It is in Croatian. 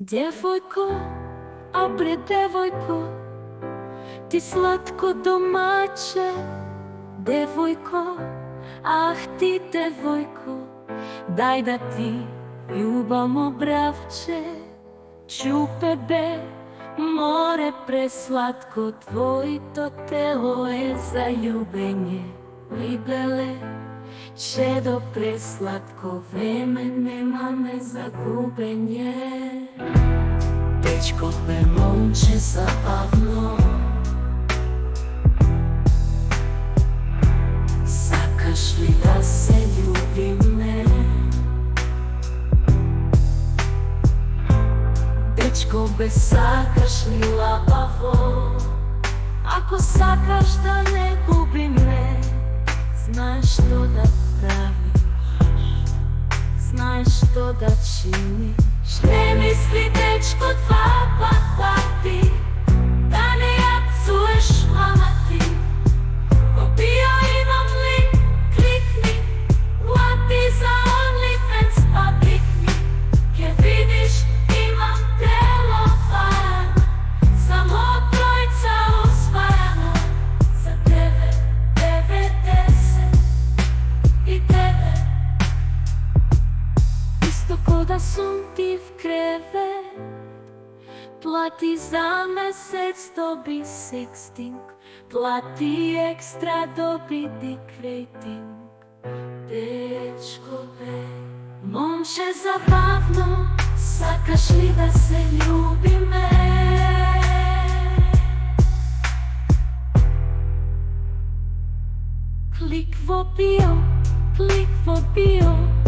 Djevojko, a bre devojko, ti slatko domaće. Devojko, ah ti devojko, daj da ti ljubamo bravče. Čupe be, more preslatko, tvoj to telo je za ljubenje. Libele, čedo preslatko, vreme nema me za gubenje. Dečko be, momče zabavno, sakaš li da se ljubime? Dečko be, sakaš li labavo? Ako sakaš da ne gubim me, znaš što da praviš, znaš što da činiš. Ne misli dečko dva pati, da ne japcuješ mama ti. Ko bio imam li, klikni, plati za OnlyFans pa pikni. Ke vidiš imam telo varano, samo trojca osvajano. Za tebe 90 i tebe, isto ko da sum ti v kreve. Plati za mesec, dobi sexting, plati ekstra, dobi dick rating. Dečko be, momče zabavno, sakaš li da se ljubime? Klik vo bio, klik vo bio.